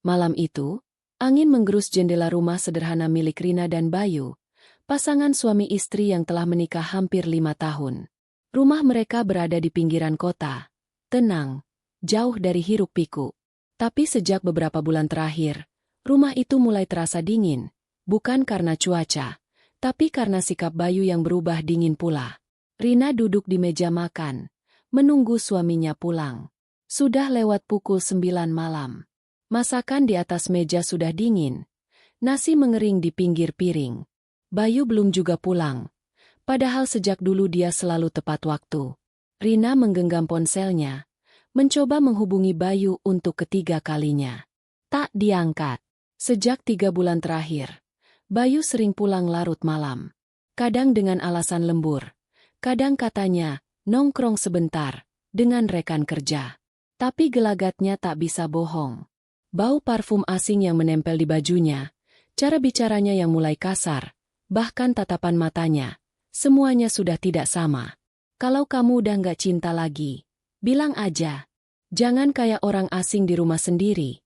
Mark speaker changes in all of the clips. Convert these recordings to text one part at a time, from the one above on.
Speaker 1: Malam itu, angin menggerus jendela rumah sederhana milik Rina dan Bayu, pasangan suami istri yang telah menikah hampir 5 tahun. Rumah mereka berada di pinggiran kota, tenang, jauh dari hiruk-pikuk. Tapi sejak beberapa bulan terakhir, rumah itu mulai terasa dingin, bukan karena cuaca, tapi karena sikap Bayu yang berubah dingin pula. Rina duduk di meja makan, menunggu suaminya pulang. Sudah lewat pukul 9 malam. Masakan di atas meja sudah dingin, nasi mengering di pinggir piring. Bayu belum juga pulang, padahal sejak dulu dia selalu tepat waktu. Rina menggenggam ponselnya, mencoba menghubungi Bayu untuk ketiga kalinya. Tak diangkat. Sejak 3 bulan terakhir, Bayu sering pulang larut malam. Kadang dengan alasan lembur, kadang katanya, nongkrong sebentar, dengan rekan kerja. Tapi gelagatnya tak bisa bohong. Bau parfum asing yang menempel di bajunya, cara bicaranya yang mulai kasar, bahkan tatapan matanya, semuanya sudah tidak sama. Kalau kamu udah nggak cinta lagi, bilang aja. Jangan kayak orang asing di rumah sendiri.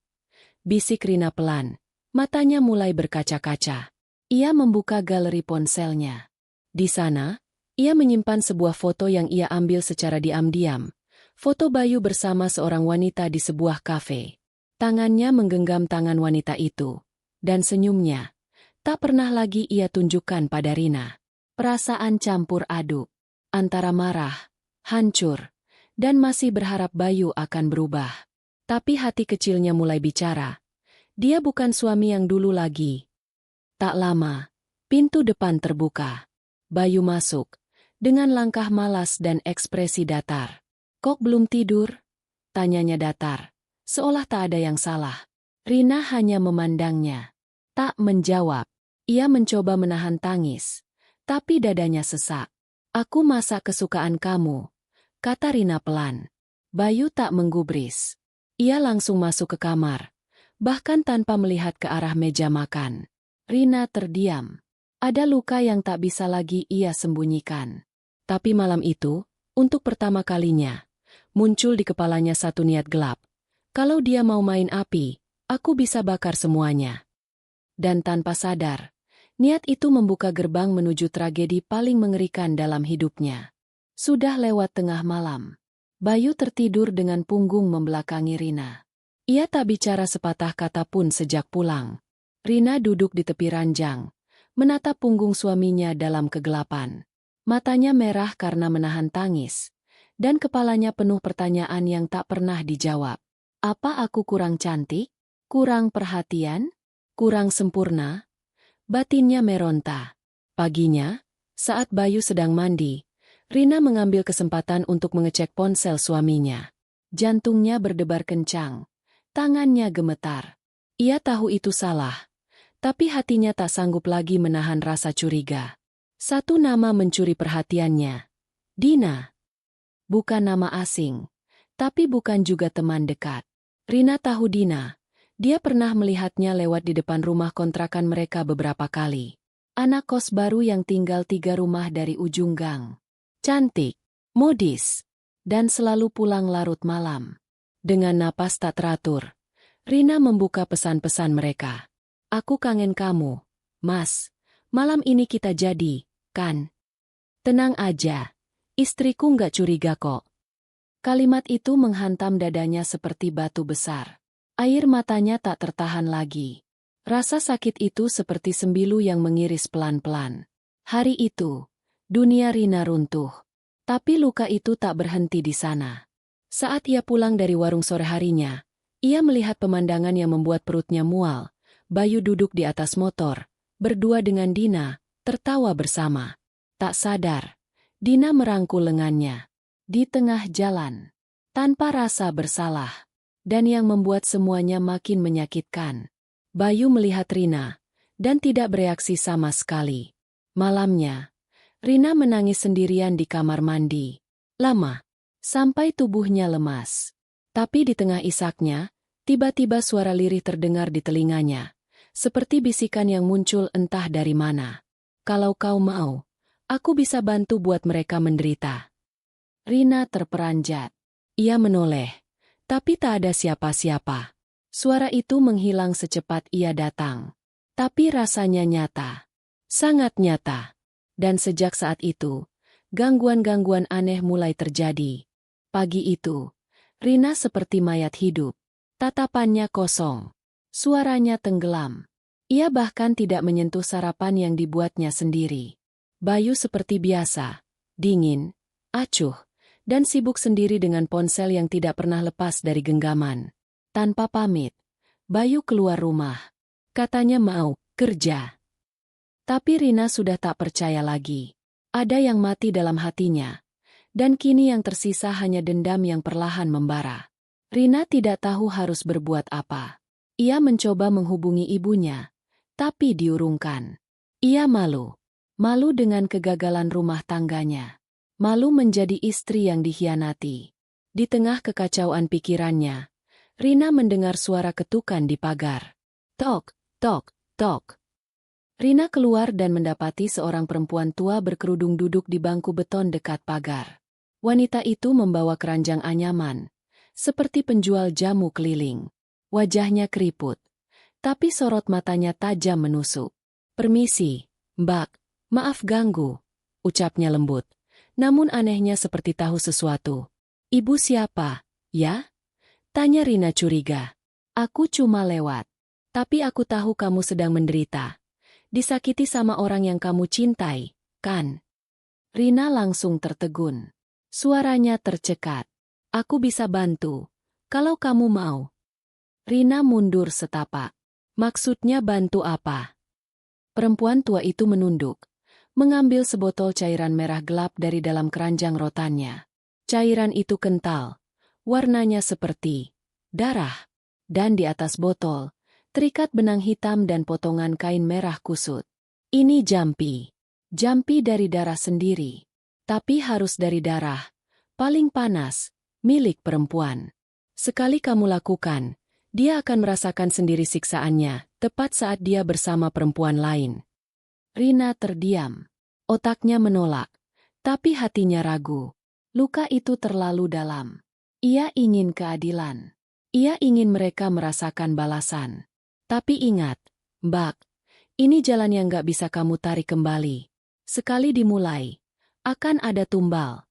Speaker 1: Bisik Rina pelan, matanya mulai berkaca-kaca. Ia membuka galeri ponselnya. Di sana, ia menyimpan sebuah foto yang ia ambil secara diam-diam. Foto Bayu bersama seorang wanita di sebuah kafe. Tangannya menggenggam tangan wanita itu. Dan senyumnya tak pernah lagi ia tunjukkan pada Rina. Perasaan campur aduk, antara marah, hancur, dan masih berharap Bayu akan berubah. Tapi hati kecilnya mulai bicara. Dia bukan suami yang dulu lagi. Tak lama, pintu depan terbuka. Bayu masuk, dengan langkah malas dan ekspresi datar. Kok belum tidur? Tanyanya datar, seolah tak ada yang salah. Rina hanya memandangnya. Tak menjawab. Ia mencoba menahan tangis, tapi dadanya sesak. Aku masak kesukaan kamu, kata Rina pelan. Bayu tak menggubris. Ia langsung masuk ke kamar, bahkan tanpa melihat ke arah meja makan. Rina terdiam. Ada luka yang tak bisa lagi ia sembunyikan. Tapi malam itu, untuk pertama kalinya, muncul di kepalanya satu niat gelap. Kalau dia mau main api, aku bisa bakar semuanya. Dan tanpa sadar, niat itu membuka gerbang menuju tragedi paling mengerikan dalam hidupnya. Sudah lewat tengah malam. Bayu tertidur dengan punggung membelakangi Rina. Ia tak bicara sepatah kata pun sejak pulang. Rina duduk di tepi ranjang, menatap punggung suaminya dalam kegelapan. Matanya merah karena menahan tangis, dan kepalanya penuh pertanyaan yang tak pernah dijawab. Apa aku kurang cantik? Kurang perhatian? Kurang sempurna? Batinnya meronta. Paginya, saat Bayu sedang mandi, Rina mengambil kesempatan untuk mengecek ponsel suaminya. Jantungnya berdebar kencang, tangannya gemetar. Ia tahu itu salah, tapi hatinya tak sanggup lagi menahan rasa curiga. Satu nama mencuri perhatiannya. Dina. Bukan nama asing, tapi bukan juga teman dekat. Rina tahu Dina. Dia pernah melihatnya lewat di depan rumah kontrakan mereka beberapa kali. Anak kos baru yang tinggal 3 rumah dari ujung gang. Cantik, modis, dan selalu pulang larut malam. Dengan napas tak teratur, Rina membuka pesan-pesan mereka. Aku kangen kamu, Mas. Malam ini kita jadi, kan? Tenang aja, istriku nggak curiga kok. Kalimat itu menghantam dadanya seperti batu besar. Air matanya tak tertahan lagi. Rasa sakit itu seperti sembilu yang mengiris pelan-pelan. Hari itu, dunia Rina runtuh. Tapi luka itu tak berhenti di sana. Saat ia pulang dari warung sore harinya, ia melihat pemandangan yang membuat perutnya mual. Bayu duduk di atas motor, berdua dengan Dina, tertawa bersama. Tak sadar, Dina merangkul lengannya. Di tengah jalan, tanpa rasa bersalah. Dan yang membuat semuanya makin menyakitkan. Bayu melihat Rina, dan tidak bereaksi sama sekali. Malamnya, Rina menangis sendirian di kamar mandi. Lama, sampai tubuhnya lemas. Tapi di tengah isaknya, tiba-tiba suara lirih terdengar di telinganya. Seperti bisikan yang muncul entah dari mana. Kalau kau mau, aku bisa bantu buat mereka menderita. Rina terperanjat. Ia menoleh. Tapi tak ada siapa-siapa. Suara itu menghilang secepat ia datang. Tapi rasanya nyata. Sangat nyata. Dan sejak saat itu, gangguan-gangguan aneh mulai terjadi. Pagi itu, Rina seperti mayat hidup. Tatapannya kosong. Suaranya tenggelam. Ia bahkan tidak menyentuh sarapan yang dibuatnya sendiri. Bayu seperti biasa, dingin, acuh, dan sibuk sendiri dengan ponsel yang tidak pernah lepas dari genggaman. Tanpa pamit, Bayu keluar rumah. Katanya mau kerja. Tapi Rina sudah tak percaya lagi. Ada yang mati dalam hatinya. Dan kini yang tersisa hanya dendam yang perlahan membara. Rina tidak tahu harus berbuat apa. Ia mencoba menghubungi ibunya. Tapi diurungkan. Ia malu. Malu dengan kegagalan rumah tangganya. Malu menjadi istri yang dikhianati. Di tengah kekacauan pikirannya, Rina mendengar suara ketukan di pagar. Tok, tok, tok. Rina keluar dan mendapati seorang perempuan tua berkerudung duduk di bangku beton dekat pagar. Wanita itu membawa keranjang anyaman, seperti penjual jamu keliling. Wajahnya keriput. Tapi sorot matanya tajam menusuk. "Permisi, Mbak, maaf ganggu," ucapnya lembut. Namun anehnya seperti tahu sesuatu. "Ibu siapa, ya?" tanya Rina curiga. "Aku cuma lewat. Tapi aku tahu kamu sedang menderita. Disakiti sama orang yang kamu cintai, kan?" Rina langsung tertegun. Suaranya tercekat. "Aku bisa bantu, kalau kamu mau." Rina mundur setapak. "Maksudnya bantu apa?" Perempuan tua itu menunduk, mengambil sebotol cairan merah gelap dari dalam keranjang rotannya. Cairan itu kental, warnanya seperti darah, dan di atas botol, terikat benang hitam dan potongan kain merah kusut. "Ini jampi. Jampi dari darah sendiri. Tapi harus dari darah, paling panas, milik perempuan. Sekali kamu lakukan, dia akan merasakan sendiri siksaannya, tepat saat dia bersama perempuan lain." Rina terdiam. Otaknya menolak, tapi hatinya ragu. Luka itu terlalu dalam. Ia ingin keadilan. Ia ingin mereka merasakan balasan. Tapi ingat, Mbak, ini jalan yang gak bisa kamu tarik kembali. Sekali dimulai, akan ada tumbal.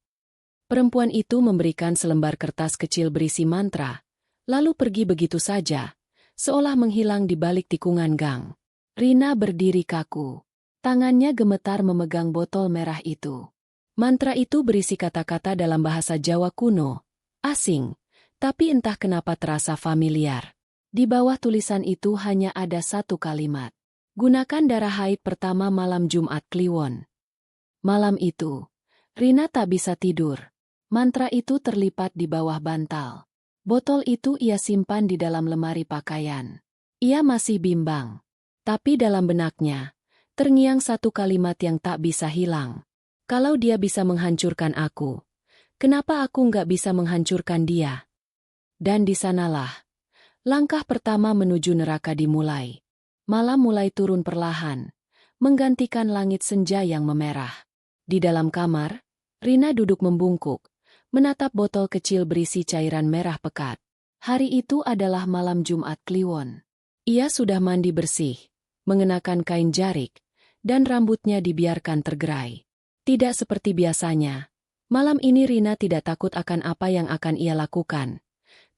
Speaker 1: Perempuan itu memberikan selembar kertas kecil berisi mantra, lalu pergi begitu saja, seolah menghilang di balik tikungan gang. Rina berdiri kaku. Tangannya gemetar memegang botol merah itu. Mantra itu berisi kata-kata dalam bahasa Jawa kuno, asing, tapi entah kenapa terasa familiar. Di bawah tulisan itu hanya ada satu kalimat. "Gunakan darah haid pertama malam Jumat Kliwon." Malam itu, Rina tak bisa tidur. Mantra itu terlipat di bawah bantal. Botol itu ia simpan di dalam lemari pakaian. Ia masih bimbang. Tapi dalam benaknya, terngiang satu kalimat yang tak bisa hilang. "Kalau dia bisa menghancurkan aku, kenapa aku nggak bisa menghancurkan dia?" Dan di sanalah, langkah pertama menuju neraka dimulai. Malam mulai turun perlahan, menggantikan langit senja yang memerah. Di dalam kamar, Rina duduk membungkuk, menatap botol kecil berisi cairan merah pekat. Hari itu adalah malam Jumat Kliwon. Ia sudah mandi bersih, mengenakan kain jarik, dan rambutnya dibiarkan tergerai. Tidak seperti biasanya, malam ini Rina tidak takut akan apa yang akan ia lakukan,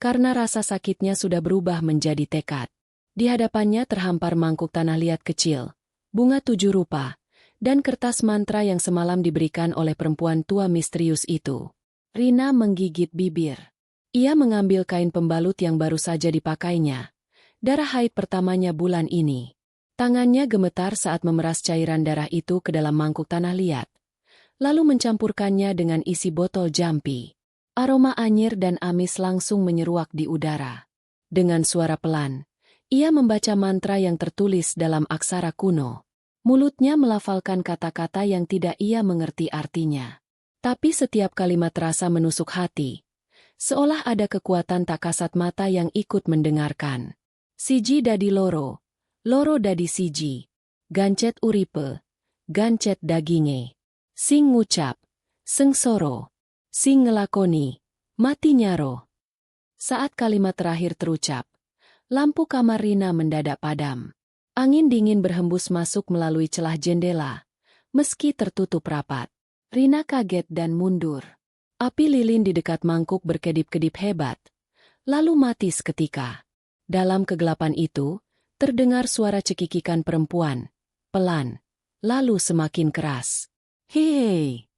Speaker 1: karena rasa sakitnya sudah berubah menjadi tekad. Di hadapannya terhampar mangkuk tanah liat kecil, bunga 7 rupa, dan kertas mantra yang semalam diberikan oleh perempuan tua misterius itu. Rina menggigit bibir. Ia mengambil kain pembalut yang baru saja dipakainya. Darah haid pertamanya bulan ini. Tangannya gemetar saat memeras cairan darah itu ke dalam mangkuk tanah liat, lalu mencampurkannya dengan isi botol jampi. Aroma anyir dan amis langsung menyeruak di udara. Dengan suara pelan, ia membaca mantra yang tertulis dalam aksara kuno. Mulutnya melafalkan kata-kata yang tidak ia mengerti artinya. Tapi setiap kalimat terasa menusuk hati, seolah ada kekuatan tak kasat mata yang ikut mendengarkan. "Siji dadi loro, loro dadi siji, gancet uripe, gancet daginge. Sing ngucap, sengsoro, sing ngelakoni, mati nyaro." Saat kalimat terakhir terucap, Lampu kamar Rina mendadak padam. Angin dingin berhembus masuk melalui celah jendela, meski tertutup rapat. Rina kaget dan mundur. Api lilin di dekat mangkuk berkedip-kedip hebat, lalu mati seketika. Dalam kegelapan itu, terdengar suara cekikikan perempuan, pelan, lalu semakin keras. Hei!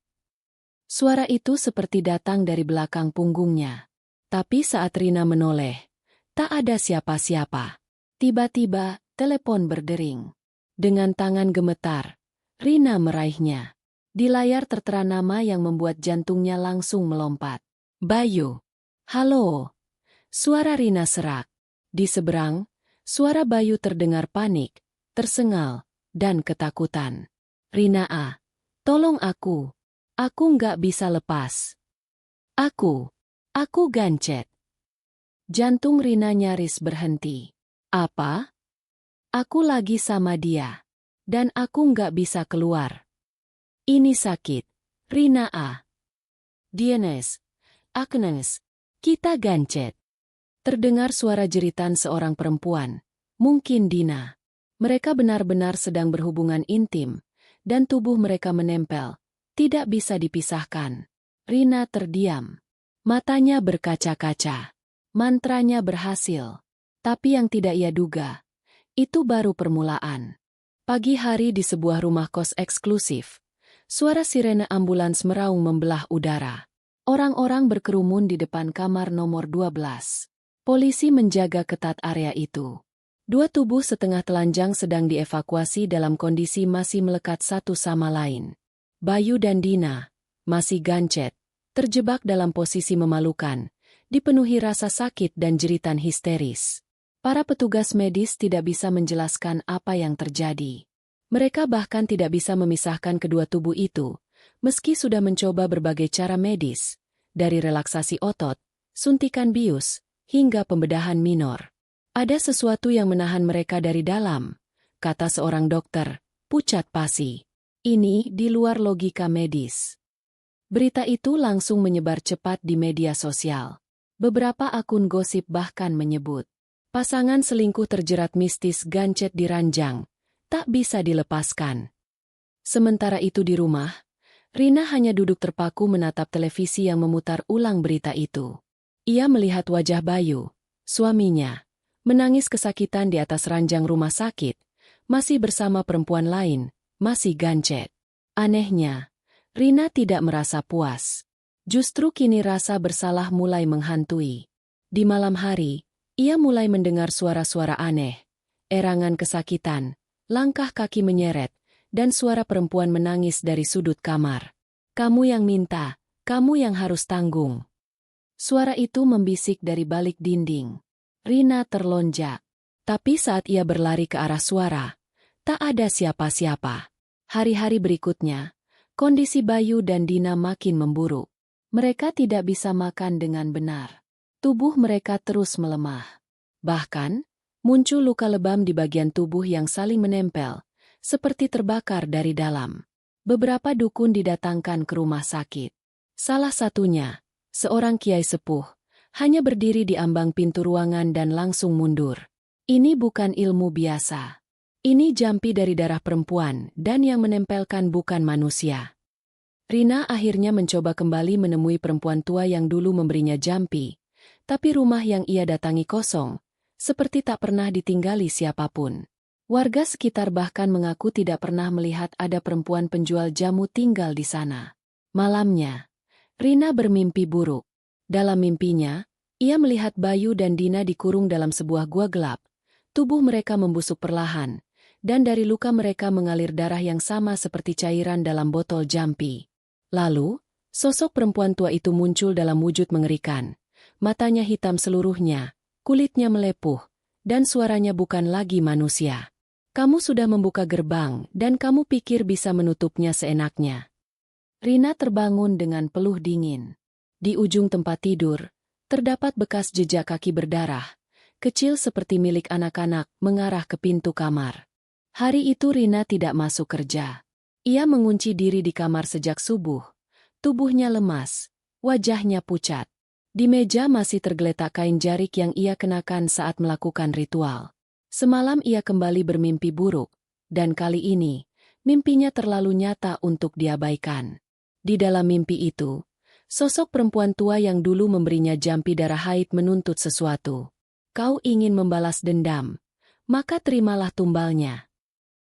Speaker 1: Suara itu seperti datang dari belakang punggungnya. Tapi saat Rina menoleh, tak ada siapa-siapa. Tiba-tiba, telepon berdering. Dengan tangan gemetar, Rina meraihnya. Di layar tertera nama yang membuat jantungnya langsung melompat. Bayu. Halo. Suara Rina serak. Di seberang, suara Bayu terdengar panik, tersengal, dan ketakutan. Rina A. Tolong aku. Aku nggak bisa lepas. Aku gancet. Jantung Rina nyaris berhenti. Apa? Aku lagi sama dia. Dan aku nggak bisa keluar. Ini sakit. Rina A. Dienes. Agnes. Kita gancet. Terdengar suara jeritan seorang perempuan. Mungkin Dina. Mereka benar-benar sedang berhubungan intim. Dan tubuh mereka menempel. Tidak bisa dipisahkan. Rina terdiam. Matanya berkaca-kaca. Mantranya berhasil. Tapi yang tidak ia duga, itu baru permulaan. Pagi hari di sebuah rumah kos eksklusif, suara sirene ambulans meraung membelah udara. Orang-orang berkerumun di depan kamar nomor 12. Polisi menjaga ketat area itu. Dua tubuh setengah telanjang sedang dievakuasi dalam kondisi masih melekat satu sama lain. Bayu dan Dina, masih gancet, terjebak dalam posisi memalukan, dipenuhi rasa sakit dan jeritan histeris. Para petugas medis tidak bisa menjelaskan apa yang terjadi. Mereka bahkan tidak bisa memisahkan kedua tubuh itu, meski sudah mencoba berbagai cara medis, dari relaksasi otot, suntikan bius, hingga pembedahan minor. Ada sesuatu yang menahan mereka dari dalam, kata seorang dokter, pucat pasi. Ini di luar logika medis. Berita itu langsung menyebar cepat di media sosial. Beberapa akun gosip bahkan menyebut, pasangan selingkuh terjerat mistis gancet di ranjang, tak bisa dilepaskan. Sementara itu di rumah, Rina hanya duduk terpaku menatap televisi yang memutar ulang berita itu. Ia melihat wajah Bayu, suaminya, menangis kesakitan di atas ranjang rumah sakit, masih bersama perempuan lain, masih gancet. Anehnya, Rina tidak merasa puas. Justru kini rasa bersalah mulai menghantui. Di malam hari, ia mulai mendengar suara-suara aneh, erangan kesakitan, langkah kaki menyeret, dan suara perempuan menangis dari sudut kamar. Kamu yang minta, kamu yang harus tanggung. Suara itu membisik dari balik dinding. Rina terlonjak. Tapi saat ia berlari ke arah suara, tak ada siapa-siapa. Hari-hari berikutnya, kondisi Bayu dan Dina makin memburuk. Mereka tidak bisa makan dengan benar. Tubuh mereka terus melemah. Bahkan, muncul luka lebam di bagian tubuh yang saling menempel, seperti terbakar dari dalam. Beberapa dukun didatangkan ke rumah sakit. Salah satunya, seorang kiai sepuh, hanya berdiri di ambang pintu ruangan dan langsung mundur. Ini bukan ilmu biasa. Ini jampi dari darah perempuan dan yang menempelkan bukan manusia. Rina akhirnya mencoba kembali menemui perempuan tua yang dulu memberinya jampi, tapi rumah yang ia datangi kosong, seperti tak pernah ditinggali siapapun. Warga sekitar bahkan mengaku tidak pernah melihat ada perempuan penjual jamu tinggal di sana. Malamnya, Rina bermimpi buruk. Dalam mimpinya, ia melihat Bayu dan Dina dikurung dalam sebuah gua gelap. Tubuh mereka membusuk perlahan, dan dari luka mereka mengalir darah yang sama seperti cairan dalam botol jampi. Lalu, sosok perempuan tua itu muncul dalam wujud mengerikan. Matanya hitam seluruhnya, kulitnya melepuh, dan suaranya bukan lagi manusia. Kamu sudah membuka gerbang dan kamu pikir bisa menutupnya seenaknya. Rina terbangun dengan peluh dingin. Di ujung tempat tidur, terdapat bekas jejak kaki berdarah, kecil seperti milik anak-anak mengarah ke pintu kamar. Hari itu Rina tidak masuk kerja. Ia mengunci diri di kamar sejak subuh. Tubuhnya lemas, wajahnya pucat. Di meja masih tergeletak kain jarik yang ia kenakan saat melakukan ritual. Semalam ia kembali bermimpi buruk, dan kali ini, mimpinya terlalu nyata untuk diabaikan. Di dalam mimpi itu, sosok perempuan tua yang dulu memberinya jampi darah haid menuntut sesuatu. Kau ingin membalas dendam, maka terimalah tumbalnya.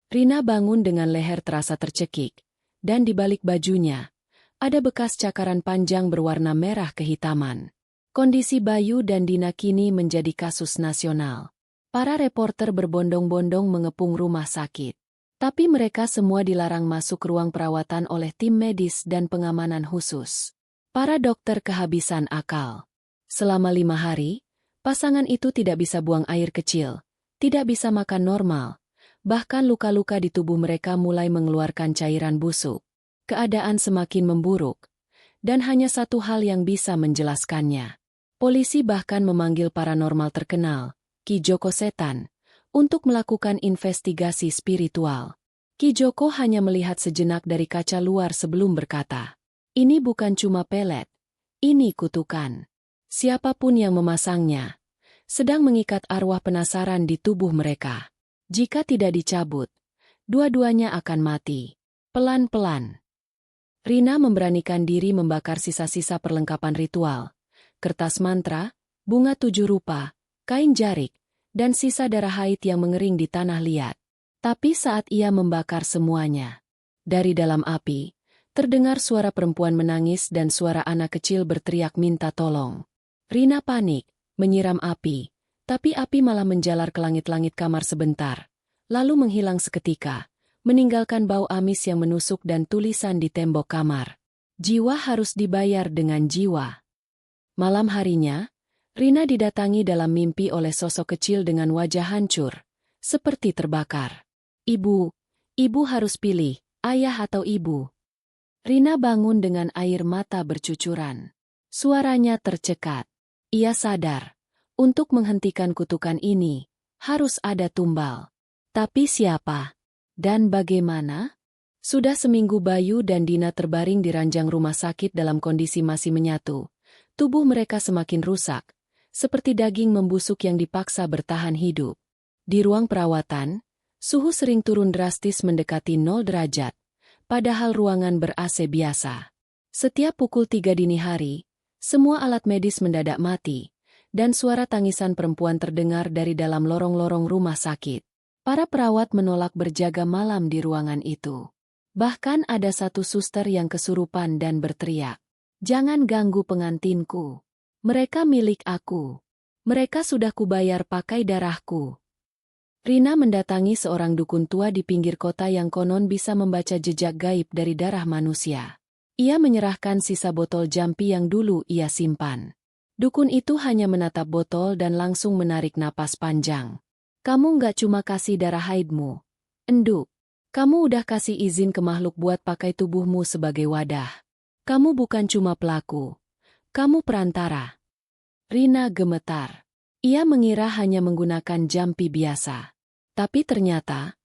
Speaker 1: Rina bangun dengan leher terasa tercekik, dan di balik bajunya, ada bekas cakaran panjang berwarna merah kehitaman. Kondisi Bayu dan Dina kini menjadi kasus nasional. Para reporter berbondong-bondong mengepung rumah sakit. Tapi mereka semua dilarang masuk ruang perawatan oleh tim medis dan pengamanan khusus. Para dokter kehabisan akal. Selama 5 hari, pasangan itu tidak bisa buang air kecil, tidak bisa makan normal, bahkan luka-luka di tubuh mereka mulai mengeluarkan cairan busuk. Keadaan semakin memburuk, dan hanya satu hal yang bisa menjelaskannya. Polisi bahkan memanggil paranormal terkenal, Ki Joko Setan, untuk melakukan investigasi spiritual. Ki Joko hanya melihat sejenak dari kaca luar sebelum berkata, "Ini bukan cuma pelet, ini kutukan." Siapapun yang memasangnya, sedang mengikat arwah penasaran di tubuh mereka. Jika tidak dicabut, dua-duanya akan mati. Pelan-pelan. Rina memberanikan diri membakar sisa-sisa perlengkapan ritual. Kertas mantra, bunga 7 rupa, kain jarik, dan sisa darah haid yang mengering di tanah liat. Tapi saat ia membakar semuanya, dari dalam api, terdengar suara perempuan menangis dan suara anak kecil berteriak minta tolong. Rina panik, menyiram api, tapi api malah menjalar ke langit-langit kamar sebentar, lalu menghilang seketika, meninggalkan bau amis yang menusuk dan tulisan di tembok kamar. Jiwa harus dibayar dengan jiwa. Malam harinya, Rina didatangi dalam mimpi oleh sosok kecil dengan wajah hancur, seperti terbakar. Ibu harus pilih, ayah atau ibu. Rina bangun dengan air mata bercucuran. Suaranya tercekat. Ia sadar, untuk menghentikan kutukan ini, harus ada tumbal. Tapi siapa? Dan bagaimana? Sudah seminggu Bayu dan Dina terbaring di ranjang rumah sakit dalam kondisi masih menyatu. Tubuh mereka semakin rusak, seperti daging membusuk yang dipaksa bertahan hidup. Di ruang perawatan, suhu sering turun drastis mendekati 0 derajat, padahal ruangan ber-AC biasa. Setiap pukul 3 dini hari, semua alat medis mendadak mati, dan suara tangisan perempuan terdengar dari dalam lorong-lorong rumah sakit. Para perawat menolak berjaga malam di ruangan itu. Bahkan ada satu suster yang kesurupan dan berteriak, "Jangan ganggu pengantinku. Mereka milik aku. Mereka sudah kubayar pakai darahku." Rina mendatangi seorang dukun tua di pinggir kota yang konon bisa membaca jejak gaib dari darah manusia. Ia menyerahkan sisa botol jampi yang dulu ia simpan. Dukun itu hanya menatap botol dan langsung menarik napas panjang. "Kamu nggak cuma kasih darah haidmu, Enduk. Kamu udah kasih izin ke makhluk buat pakai tubuhmu sebagai wadah. Kamu bukan cuma pelaku, kamu perantara." Rina gemetar. Ia mengira hanya menggunakan jampi biasa. Tapi ternyata,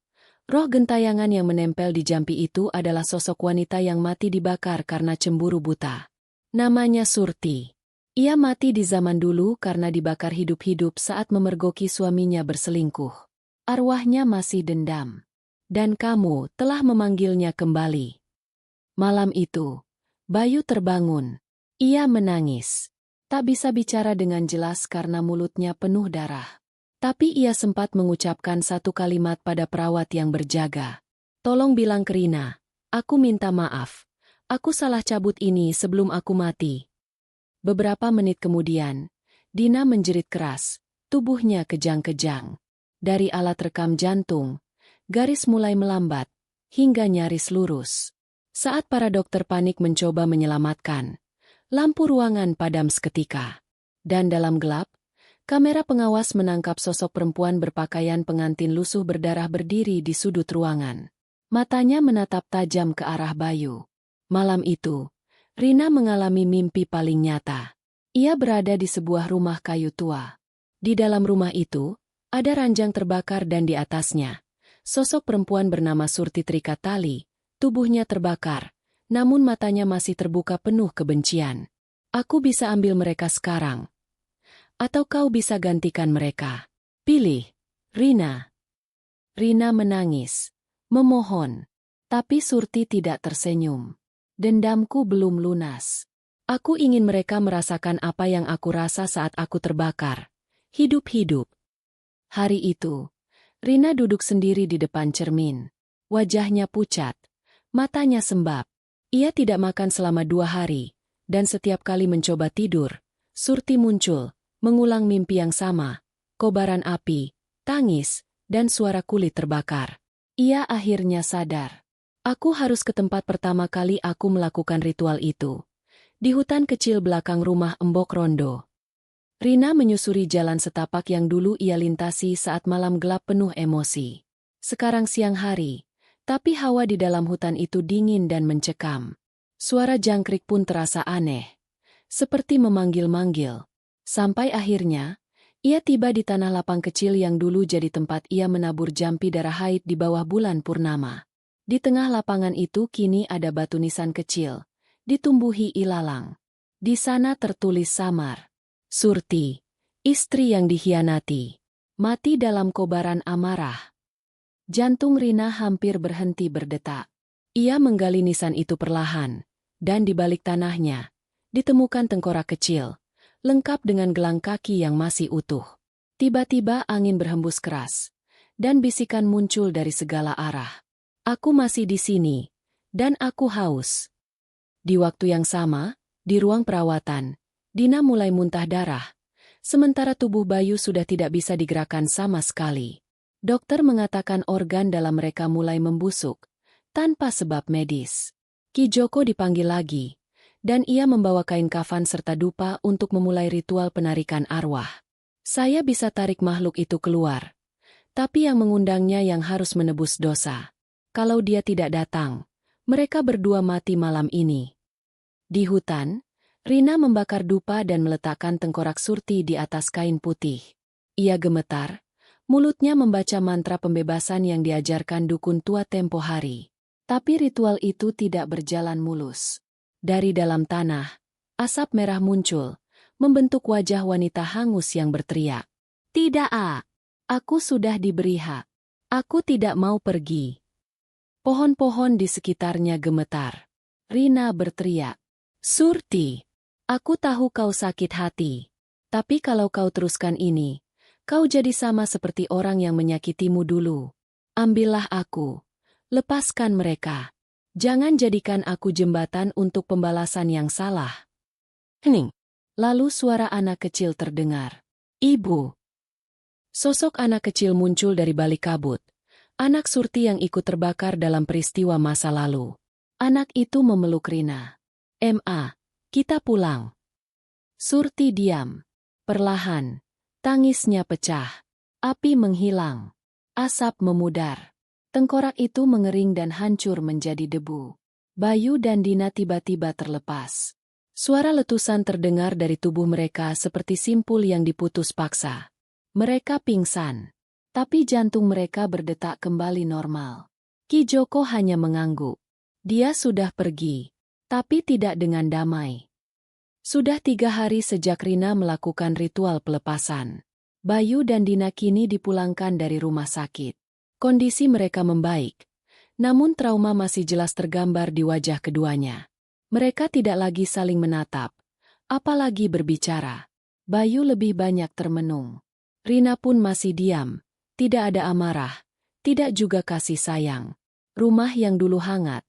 Speaker 1: roh gentayangan yang menempel di jampi itu adalah sosok wanita yang mati dibakar karena cemburu buta. Namanya Surti. Ia mati di zaman dulu karena dibakar hidup-hidup saat memergoki suaminya berselingkuh. Arwahnya masih dendam. Dan kamu telah memanggilnya kembali. Malam itu, Bayu terbangun. Ia menangis. Tak bisa bicara dengan jelas karena mulutnya penuh darah. Tapi ia sempat mengucapkan satu kalimat pada perawat yang berjaga. "Tolong bilang ke Rina, aku minta maaf. Aku salah cabut ini sebelum aku mati." Beberapa menit kemudian, Dina menjerit keras, tubuhnya kejang-kejang. Dari alat rekam jantung, garis mulai melambat, hingga nyaris lurus. Saat para dokter panik mencoba menyelamatkan, lampu ruangan padam seketika. Dan dalam gelap, kamera pengawas menangkap sosok perempuan berpakaian pengantin lusuh berdarah berdiri di sudut ruangan. Matanya menatap tajam ke arah Bayu. Malam itu, Rina mengalami mimpi paling nyata. Ia berada di sebuah rumah kayu tua. Di dalam rumah itu, ada ranjang terbakar dan di atasnya, sosok perempuan bernama Surti terikat tali. Tubuhnya terbakar, namun matanya masih terbuka penuh kebencian. Aku bisa ambil mereka sekarang. Atau kau bisa gantikan mereka. Pilih, Rina. Rina menangis, memohon. Tapi Surti tidak tersenyum. Dendamku belum lunas. Aku ingin mereka merasakan apa yang aku rasa saat aku terbakar. Hidup-hidup. Hari itu, Rina duduk sendiri di depan cermin. Wajahnya pucat, matanya sembab. Ia tidak makan selama 2 hari, dan setiap kali mencoba tidur, Surti muncul, mengulang mimpi yang sama, kobaran api, tangis, dan suara kulit terbakar. Ia akhirnya sadar. Aku harus ke tempat pertama kali aku melakukan ritual itu. Di hutan kecil belakang rumah Embok Rondo. Rina menyusuri jalan setapak yang dulu ia lintasi saat malam gelap penuh emosi. Sekarang siang hari, tapi hawa di dalam hutan itu dingin dan mencekam. Suara jangkrik pun terasa aneh, seperti memanggil-manggil. Sampai akhirnya, ia tiba di tanah lapang kecil yang dulu jadi tempat ia menabur jampi darah haid di bawah bulan purnama. Di tengah lapangan itu kini ada batu nisan kecil, ditumbuhi ilalang. Di sana tertulis samar. Surti, istri yang dikhianati, mati dalam kobaran amarah. Jantung Rina hampir berhenti berdetak. Ia menggali nisan itu perlahan, dan di balik tanahnya, ditemukan tengkorak kecil, lengkap dengan gelang kaki yang masih utuh. Tiba-tiba angin berhembus keras, dan bisikan muncul dari segala arah. Aku masih di sini, dan aku haus. Di waktu yang sama, di ruang perawatan, Dina mulai muntah darah, sementara tubuh Bayu sudah tidak bisa digerakkan sama sekali. Dokter mengatakan organ dalam mereka mulai membusuk, tanpa sebab medis. Ki Joko dipanggil lagi, dan ia membawa kain kafan serta dupa untuk memulai ritual penarikan arwah. Saya bisa tarik makhluk itu keluar, tapi yang mengundangnya yang harus menebus dosa. Kalau dia tidak datang, mereka berdua mati malam ini. Di hutan, Rina membakar dupa dan meletakkan tengkorak Surti di atas kain putih. Ia gemetar, mulutnya membaca mantra pembebasan yang diajarkan dukun tua tempo hari. Tapi ritual itu tidak berjalan mulus. Dari dalam tanah, asap merah muncul, membentuk wajah wanita hangus yang berteriak. Tidak, aku sudah diberi hak. Aku tidak mau pergi. Pohon-pohon di sekitarnya gemetar. Rina berteriak. Surti! Aku tahu kau sakit hati, tapi kalau kau teruskan ini, kau jadi sama seperti orang yang menyakitimu dulu. Ambillah aku, lepaskan mereka. Jangan jadikan aku jembatan untuk pembalasan yang salah. Hening. Lalu suara anak kecil terdengar. Ibu. Sosok anak kecil muncul dari balik kabut. Anak Surti yang ikut terbakar dalam peristiwa masa lalu. Anak itu memeluk Rina. Ma. Kita pulang. Surti diam. Perlahan, tangisnya pecah. Api menghilang. Asap memudar. Tengkorak itu mengering dan hancur menjadi debu. Bayu dan Dina tiba-tiba terlepas. Suara letusan terdengar dari tubuh mereka seperti simpul yang diputus paksa. Mereka pingsan. Tapi jantung mereka berdetak kembali normal. Ki Joko hanya mengangguk. Dia sudah pergi. Tapi tidak dengan damai. Sudah 3 hari sejak Rina melakukan ritual pelepasan. Bayu dan Dina kini dipulangkan dari rumah sakit. Kondisi mereka membaik. Namun trauma masih jelas tergambar di wajah keduanya. Mereka tidak lagi saling menatap. Apalagi berbicara. Bayu lebih banyak termenung. Rina pun masih diam. Tidak ada amarah. Tidak juga kasih sayang. Rumah yang dulu hangat.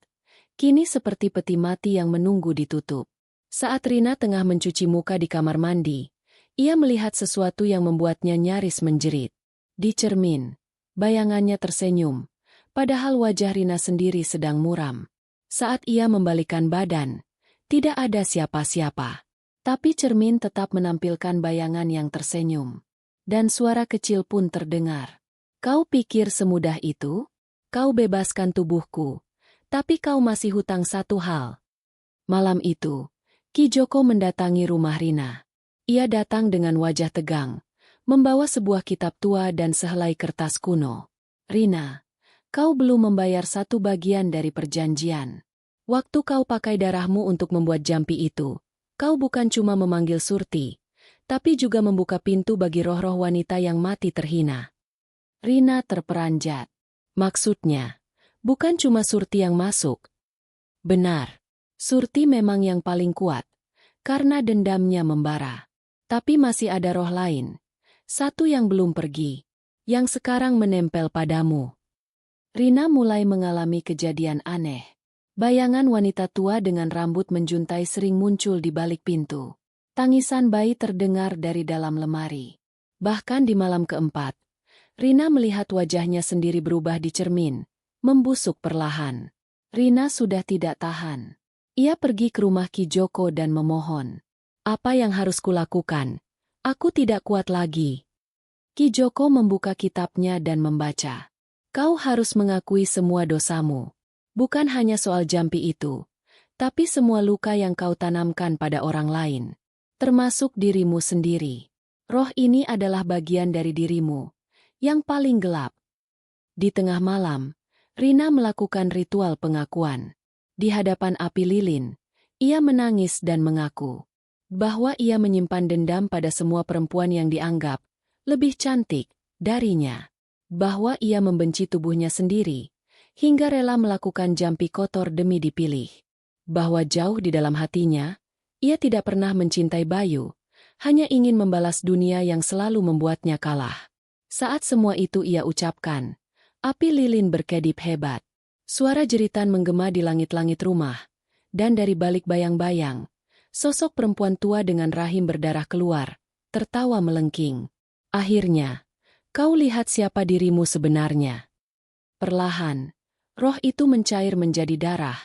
Speaker 1: Kini seperti peti mati yang menunggu ditutup. Saat Rina tengah mencuci muka di kamar mandi, ia melihat sesuatu yang membuatnya nyaris menjerit. Di cermin, bayangannya tersenyum, padahal wajah Rina sendiri sedang muram. Saat ia membalikkan badan, tidak ada siapa-siapa. Tapi cermin tetap menampilkan bayangan yang tersenyum. Dan suara kecil pun terdengar. Kau pikir semudah itu? Kau bebaskan tubuhku. Tapi kau masih hutang satu hal. Malam itu, Ki Joko mendatangi rumah Rina. Ia datang dengan wajah tegang, membawa sebuah kitab tua dan sehelai kertas kuno. Rina, kau belum membayar 1 bagian dari perjanjian. Waktu kau pakai darahmu untuk membuat jampi itu, Kau bukan cuma memanggil Surti, tapi juga membuka pintu bagi roh-roh wanita yang mati terhina. Rina terperanjat. Maksudnya, bukan cuma Surti yang masuk. Benar, Surti memang yang paling kuat, karena dendamnya membara. Tapi masih ada roh lain, satu yang belum pergi, yang sekarang menempel padamu. Rina mulai mengalami kejadian aneh. Bayangan wanita tua dengan rambut menjuntai sering muncul di balik pintu. Tangisan bayi terdengar dari dalam lemari. Bahkan di malam keempat, Rina melihat wajahnya sendiri berubah di cermin, membusuk perlahan. Rina sudah tidak tahan. Ia pergi ke rumah Ki Joko dan memohon. Apa yang harus kulakukan? Aku tidak kuat lagi. Ki Joko membuka kitabnya dan membaca. Kau harus mengakui semua dosamu. Bukan hanya soal jampi itu, tapi semua luka yang kau tanamkan pada orang lain, termasuk dirimu sendiri. Roh ini adalah bagian dari dirimu, yang paling gelap. Di tengah malam, Rina melakukan ritual pengakuan. Di hadapan api lilin, ia menangis dan mengaku bahwa ia menyimpan dendam pada semua perempuan yang dianggap lebih cantik darinya, bahwa ia membenci tubuhnya sendiri, hingga rela melakukan jampi kotor demi dipilih. Bahwa jauh di dalam hatinya, ia tidak pernah mencintai Bayu, hanya ingin membalas dunia yang selalu membuatnya kalah. Saat semua itu ia ucapkan, api lilin berkedip hebat. Suara jeritan menggema di langit-langit rumah, dan dari balik bayang-bayang, sosok perempuan tua dengan rahim berdarah keluar, tertawa melengking. Akhirnya, kau lihat siapa dirimu sebenarnya. Perlahan, roh itu mencair menjadi darah,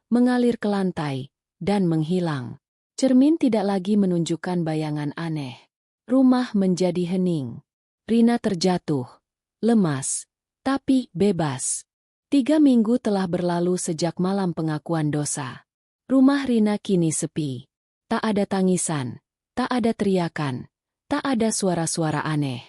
Speaker 1: mengalir ke lantai, dan menghilang. Cermin tidak lagi menunjukkan bayangan aneh. Rumah menjadi hening. Rina terjatuh, lemas, tapi bebas. 3 minggu telah berlalu sejak malam pengakuan dosa. Rumah Rina kini sepi. Tak ada tangisan, tak ada teriakan, tak ada suara-suara aneh.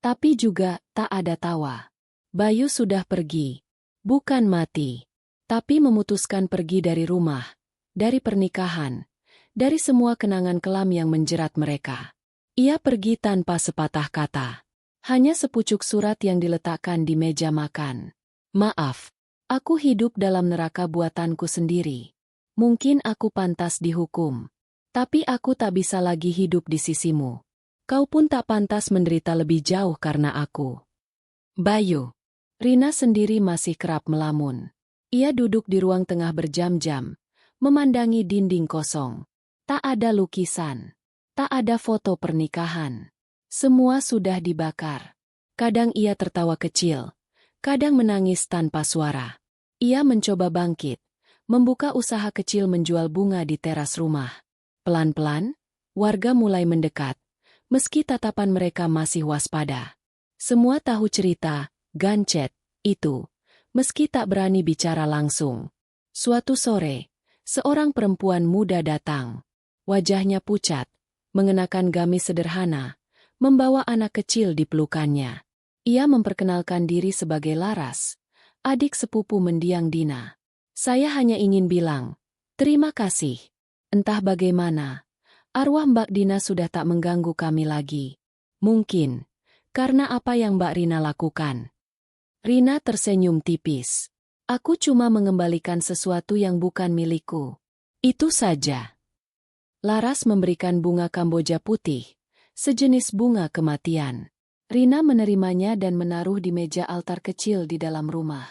Speaker 1: Tapi juga tak ada tawa. Bayu sudah pergi. Bukan mati, tapi memutuskan pergi dari rumah, dari pernikahan, dari semua kenangan kelam yang menjerat mereka. Ia pergi tanpa sepatah kata. Hanya sepucuk surat yang diletakkan di meja makan. Maaf, aku hidup dalam neraka buatanku sendiri. Mungkin aku pantas dihukum. Tapi aku tak bisa lagi hidup di sisimu. Kau pun tak pantas menderita lebih jauh karena aku. Bayu. Rina sendiri masih kerap melamun. Ia duduk di ruang tengah berjam-jam, memandangi dinding kosong. Tak ada lukisan, tak ada foto pernikahan. Semua sudah dibakar. Kadang ia tertawa kecil, kadang menangis tanpa suara. Ia mencoba bangkit, membuka usaha kecil menjual bunga di teras rumah. Pelan-pelan, warga mulai mendekat, meski tatapan mereka masih waspada. Semua tahu cerita Gancet itu, meski tak berani bicara langsung. Suatu sore, seorang perempuan muda datang. Wajahnya pucat, mengenakan gamis sederhana, membawa anak kecil di pelukannya. Ia memperkenalkan diri sebagai Laras, adik sepupu mendiang Dina. Saya hanya ingin bilang, terima kasih. Entah bagaimana, arwah Mbak Dina sudah tak mengganggu kami lagi. Mungkin, karena apa yang Mbak Rina lakukan. Rina tersenyum tipis. Aku cuma mengembalikan sesuatu yang bukan milikku. Itu saja. Laras memberikan bunga Kamboja putih, sejenis bunga kematian. Rina menerimanya dan menaruh di meja altar kecil di dalam rumah.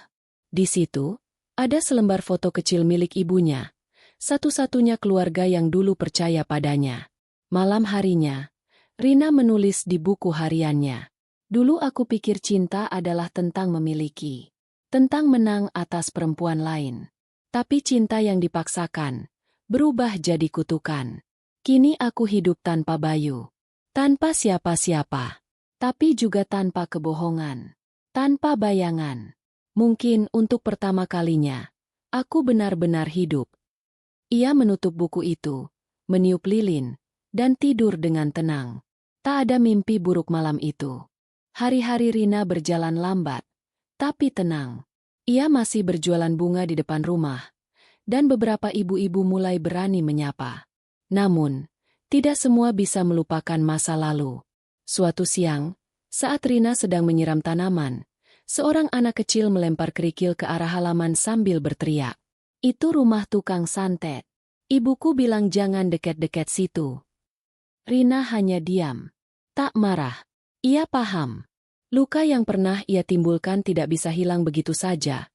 Speaker 1: Di situ, ada selembar foto kecil milik ibunya, satu-satunya keluarga yang dulu percaya padanya. Malam harinya, Rina menulis di buku hariannya. Dulu aku pikir cinta adalah tentang memiliki, tentang menang atas perempuan lain. Tapi cinta yang dipaksakan, berubah jadi kutukan. Kini aku hidup tanpa Bayu, tanpa siapa-siapa, tapi juga tanpa kebohongan, tanpa bayangan. Mungkin untuk pertama kalinya, aku benar-benar hidup. Ia menutup buku itu, meniup lilin, dan tidur dengan tenang. Tak ada mimpi buruk malam itu. Hari-hari Rina berjalan lambat, tapi tenang. Ia masih berjualan bunga di depan rumah, dan beberapa ibu-ibu mulai berani menyapa. Namun, tidak semua bisa melupakan masa lalu. Suatu siang, saat Rina sedang menyiram tanaman, seorang anak kecil melempar kerikil ke arah halaman sambil berteriak. "Itu rumah tukang santet. Ibuku bilang jangan deket-deket situ." Rina hanya diam. Tak marah. Ia paham. Luka yang pernah ia timbulkan tidak bisa hilang begitu saja.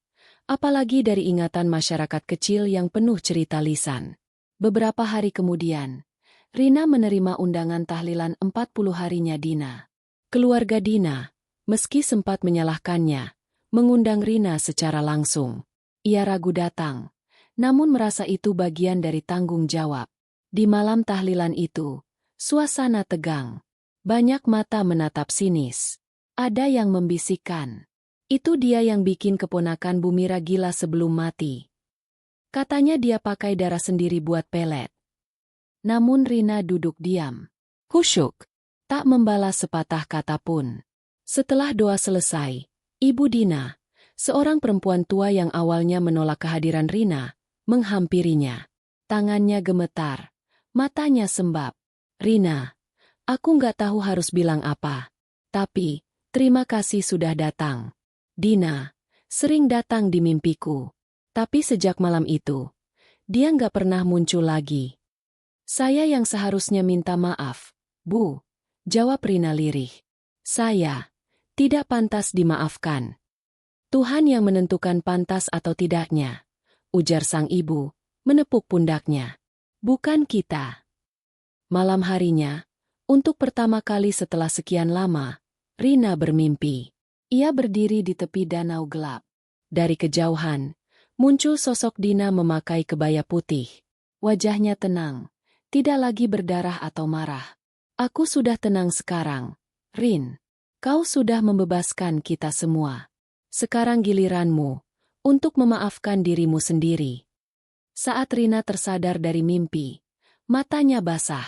Speaker 1: Apalagi dari ingatan masyarakat kecil yang penuh cerita lisan. Beberapa hari kemudian, Rina menerima undangan tahlilan 40 harinya Dina. Keluarga Dina, meski sempat menyalahkannya, mengundang Rina secara langsung. Ia ragu datang, namun merasa itu bagian dari tanggung jawab. Di malam tahlilan itu, suasana tegang. Banyak mata menatap sinis. Ada yang membisikkan, "Itu dia yang bikin keponakan Bumira gila sebelum mati. Katanya dia pakai darah sendiri buat pelet." Namun Rina duduk diam. Khusyuk. Tak membalas sepatah kata pun. Setelah doa selesai, Ibu Dina, seorang perempuan tua yang awalnya menolak kehadiran Rina, menghampirinya. Tangannya gemetar, matanya sembab. "Rina, aku nggak tahu harus bilang apa. Tapi, terima kasih sudah datang. Dina, sering datang di mimpiku. Tapi sejak malam itu, dia nggak pernah muncul lagi." "Saya yang seharusnya minta maaf, Bu," jawab Rina lirih. "Saya tidak pantas dimaafkan. Tuhan yang menentukan pantas atau tidaknya," ujar sang ibu, menepuk pundaknya. "Bukan kita." Malam harinya, untuk pertama kali setelah sekian lama, Rina bermimpi. Ia berdiri di tepi danau gelap. Dari kejauhan, muncul sosok Dina memakai kebaya putih. Wajahnya tenang, tidak lagi berdarah atau marah. "Aku sudah tenang sekarang, Rin. Kau sudah membebaskan kita semua. Sekarang giliranmu untuk memaafkan dirimu sendiri." Saat Rina tersadar dari mimpi, matanya basah,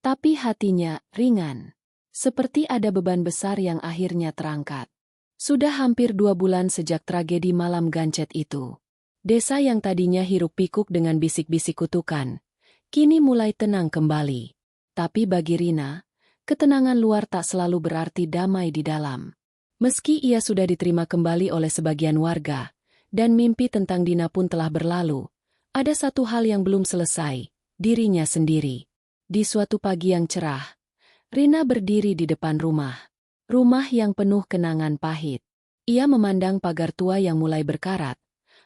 Speaker 1: tapi hatinya ringan. Seperti ada beban besar yang akhirnya terangkat. Sudah hampir 2 bulan sejak tragedi malam gancet itu. Desa yang tadinya hiruk-pikuk dengan bisik-bisik kutukan, kini mulai tenang kembali. Tapi bagi Rina, ketenangan luar tak selalu berarti damai di dalam. Meski ia sudah diterima kembali oleh sebagian warga, dan mimpi tentang Dina pun telah berlalu, ada satu hal yang belum selesai, dirinya sendiri. Di suatu pagi yang cerah, Rina berdiri di depan rumah. Rumah yang penuh kenangan pahit. Ia memandang pagar tua yang mulai berkarat,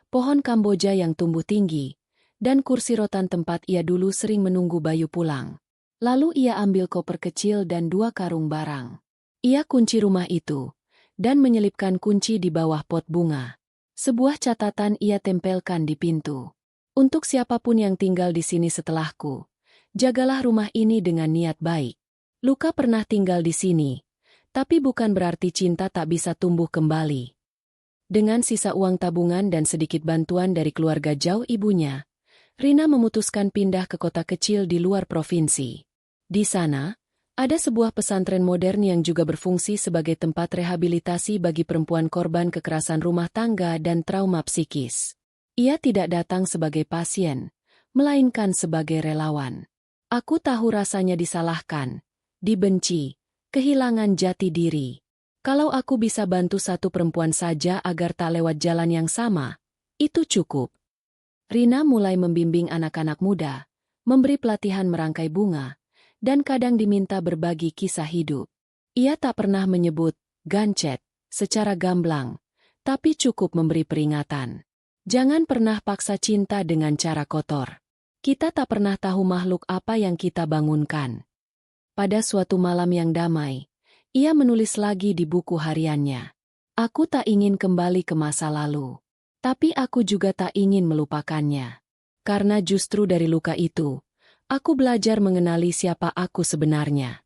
Speaker 1: pohon Kamboja yang tumbuh tinggi, dan kursi rotan tempat ia dulu sering menunggu Bayu pulang. Lalu ia ambil koper kecil dan 2 karung barang. Ia kunci rumah itu, dan menyelipkan kunci di bawah pot bunga. Sebuah catatan ia tempelkan di pintu. "Untuk siapapun yang tinggal di sini setelahku, jagalah rumah ini dengan niat baik. Luka pernah tinggal di sini, tapi bukan berarti cinta tak bisa tumbuh kembali." Dengan sisa uang tabungan dan sedikit bantuan dari keluarga jauh ibunya, Rina memutuskan pindah ke kota kecil di luar provinsi. Di sana, ada sebuah pesantren modern yang juga berfungsi sebagai tempat rehabilitasi bagi perempuan korban kekerasan rumah tangga dan trauma psikis. Ia tidak datang sebagai pasien, melainkan sebagai relawan. "Aku tahu rasanya disalahkan, dibenci, kehilangan jati diri. Kalau aku bisa bantu satu perempuan saja agar tak lewat jalan yang sama, itu cukup." Rina mulai membimbing anak-anak muda, memberi pelatihan merangkai bunga, dan kadang diminta berbagi kisah hidup. Ia tak pernah menyebut gancet secara gamblang, tapi cukup memberi peringatan. Jangan pernah paksa cinta dengan cara kotor. Kita tak pernah tahu makhluk apa yang kita bangunkan. Pada suatu malam yang damai, ia menulis lagi di buku hariannya. "Aku tak ingin kembali ke masa lalu. Tapi aku juga tak ingin melupakannya. Karena justru dari luka itu, aku belajar mengenali siapa aku sebenarnya."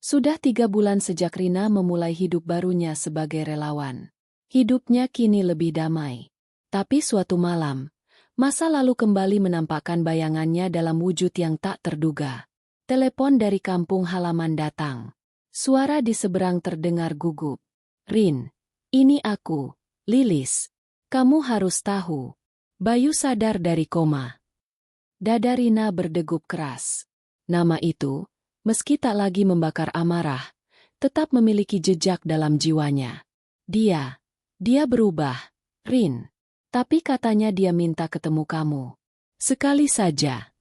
Speaker 1: Sudah 3 bulan sejak Rina memulai hidup barunya sebagai relawan. Hidupnya kini lebih damai. Tapi suatu malam, masa lalu kembali menampakkan bayangannya dalam wujud yang tak terduga. Telepon dari kampung halaman datang. Suara di seberang terdengar gugup. "Rin, ini aku, Lilis. Kamu harus tahu. Bayu sadar dari koma." Dada Rina berdegup keras. Nama itu, meski tak lagi membakar amarah, tetap memiliki jejak dalam jiwanya. Dia berubah, Rin. Tapi katanya dia minta ketemu kamu. Sekali saja.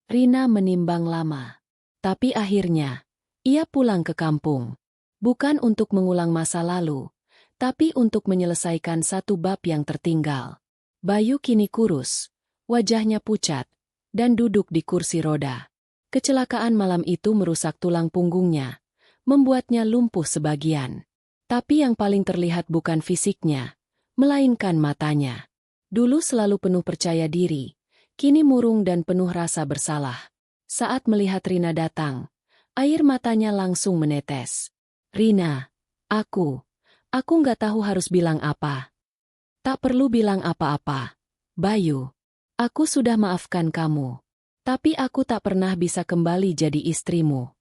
Speaker 1: Rina menimbang lama. Tapi akhirnya, ia pulang ke kampung. Bukan untuk mengulang masa lalu, tapi untuk menyelesaikan satu bab yang tertinggal. Bayu kini kurus, wajahnya pucat, dan duduk di kursi roda. Kecelakaan malam itu merusak tulang punggungnya, membuatnya lumpuh sebagian. Tapi yang paling terlihat bukan fisiknya, melainkan matanya. Dulu selalu penuh percaya diri, kini murung dan penuh rasa bersalah. Saat melihat Rina datang, air matanya langsung menetes. Rina, aku nggak tahu harus bilang apa. Tak perlu bilang apa-apa. Bayu, aku sudah maafkan kamu. Tapi aku tak pernah bisa kembali jadi istrimu.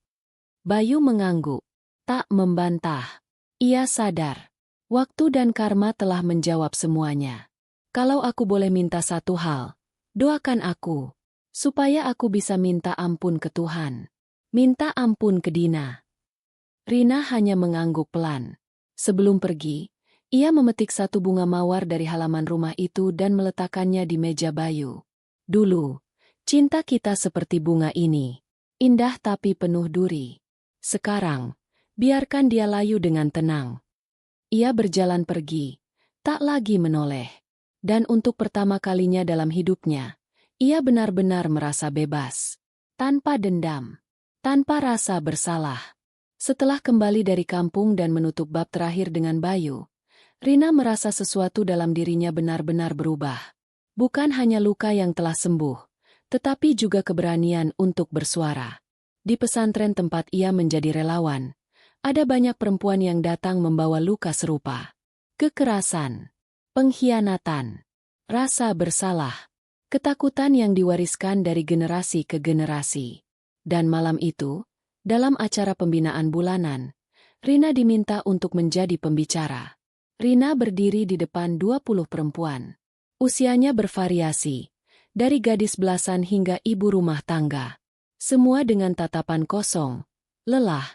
Speaker 1: Bayu mengangguk, tak membantah. Ia sadar, waktu dan karma telah menjawab semuanya. Kalau aku boleh minta satu hal, doakan aku, supaya aku bisa minta ampun ke Tuhan. Minta ampun ke Dina. Rina hanya mengangguk pelan. Sebelum pergi, ia memetik satu bunga mawar dari halaman rumah itu dan meletakkannya di meja Bayu. Dulu, cinta kita seperti bunga ini, indah tapi penuh duri. Sekarang, biarkan dia layu dengan tenang. Ia berjalan pergi, tak lagi menoleh. Dan untuk pertama kalinya dalam hidupnya, ia benar-benar merasa bebas. Tanpa dendam, tanpa rasa bersalah. Setelah kembali dari kampung dan menutup bab terakhir dengan Bayu, Rina merasa sesuatu dalam dirinya benar-benar berubah. Bukan hanya luka yang telah sembuh, tetapi juga keberanian untuk bersuara. Di pesantren tempat ia menjadi relawan, ada banyak perempuan yang datang membawa luka serupa. Kekerasan, pengkhianatan, rasa bersalah, ketakutan yang diwariskan dari generasi ke generasi. Dan malam itu, dalam acara pembinaan bulanan, Rina diminta untuk menjadi pembicara. Rina berdiri di depan 20 perempuan. Usianya bervariasi, dari gadis belasan hingga ibu rumah tangga. Semua dengan tatapan kosong, lelah,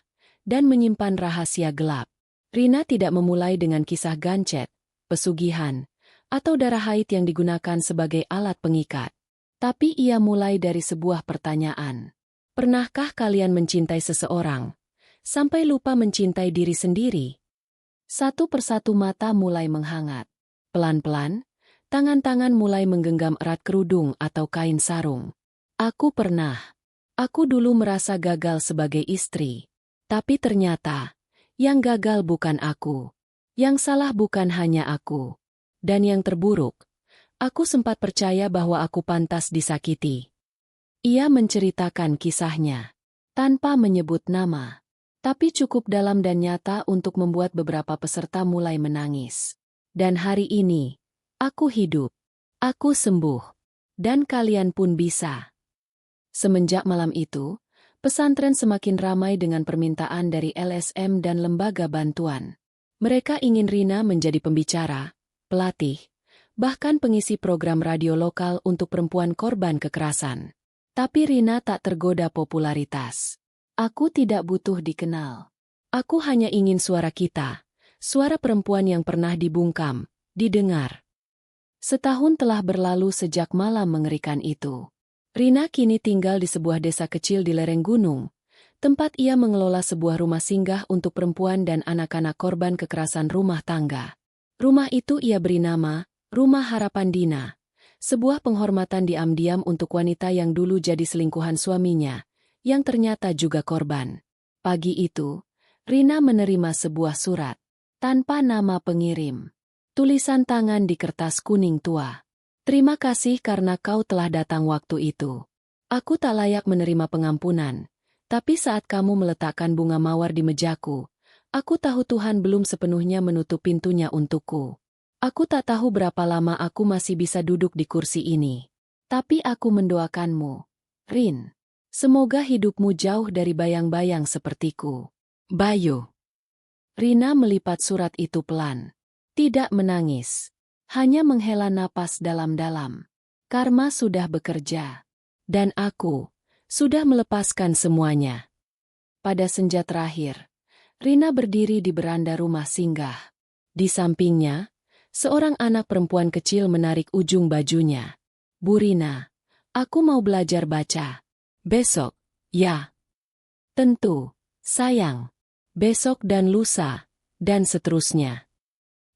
Speaker 1: dan menyimpan rahasia gelap. Rina tidak memulai dengan kisah gancet, pesugihan, atau darah haid yang digunakan sebagai alat pengikat. Tapi ia mulai dari sebuah pertanyaan. Pernahkah kalian mencintai seseorang, sampai lupa mencintai diri sendiri? Satu persatu mata mulai menghangat. Pelan-pelan, tangan-tangan mulai menggenggam erat kerudung atau kain sarung. Aku pernah. Aku dulu merasa gagal sebagai istri. Tapi ternyata, yang gagal bukan aku. Yang salah bukan hanya aku. Dan yang terburuk, aku sempat percaya bahwa aku pantas disakiti. Ia menceritakan kisahnya, tanpa menyebut nama. Tapi cukup dalam dan nyata untuk membuat beberapa peserta mulai menangis. Dan hari ini, aku hidup. Aku sembuh. Dan kalian pun bisa. Semenjak malam itu, pesantren semakin ramai dengan permintaan dari LSM dan lembaga bantuan. Mereka ingin Rina menjadi pembicara, pelatih, bahkan pengisi program radio lokal untuk perempuan korban kekerasan. Tapi Rina tak tergoda popularitas. Aku tidak butuh dikenal. Aku hanya ingin suara kita, suara perempuan yang pernah dibungkam, didengar. Setahun telah berlalu sejak malam mengerikan itu. Rina kini tinggal di sebuah desa kecil di lereng gunung, tempat ia mengelola sebuah rumah singgah untuk perempuan dan anak-anak korban kekerasan rumah tangga. Rumah itu ia beri nama, Rumah Harapan Dina, sebuah penghormatan diam-diam untuk wanita yang dulu jadi selingkuhan suaminya, yang ternyata juga korban. Pagi itu, Rina menerima sebuah surat, tanpa nama pengirim. Tulisan tangan di kertas kuning tua. Terima kasih karena kau telah datang waktu itu. Aku tak layak menerima pengampunan, tapi saat kamu meletakkan bunga mawar di mejaku, aku tahu Tuhan belum sepenuhnya menutup pintunya untukku. Aku tak tahu berapa lama aku masih bisa duduk di kursi ini. Tapi aku mendoakanmu, Rin. Semoga hidupmu jauh dari bayang-bayang sepertiku. Bayu. Rina melipat surat itu pelan. Tidak menangis. Hanya menghela napas dalam-dalam. Karma sudah bekerja. Dan aku, sudah melepaskan semuanya. Pada senja terakhir, Rina berdiri di beranda rumah singgah. Di sampingnya, seorang anak perempuan kecil menarik ujung bajunya. "Bu Rina, aku mau belajar baca. Besok, ya?" "Tentu, sayang. Besok dan lusa, dan seterusnya."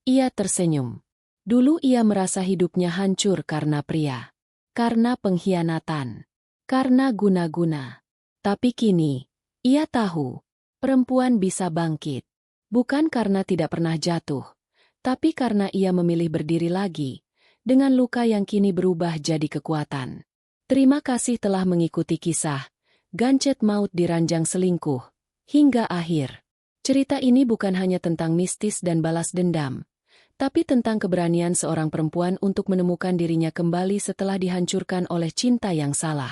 Speaker 1: Ia tersenyum. Dulu ia merasa hidupnya hancur karena pria. Karena pengkhianatan. Karena guna-guna. Tapi kini, ia tahu, perempuan bisa bangkit. Bukan karena tidak pernah jatuh, tapi karena ia memilih berdiri lagi, dengan luka yang kini berubah jadi kekuatan. Terima kasih telah mengikuti kisah Gancet Maut di Ranjang Selingkuh, hingga akhir. Cerita ini bukan hanya tentang mistis dan balas dendam, tapi tentang keberanian seorang perempuan untuk menemukan dirinya kembali setelah dihancurkan oleh cinta yang salah.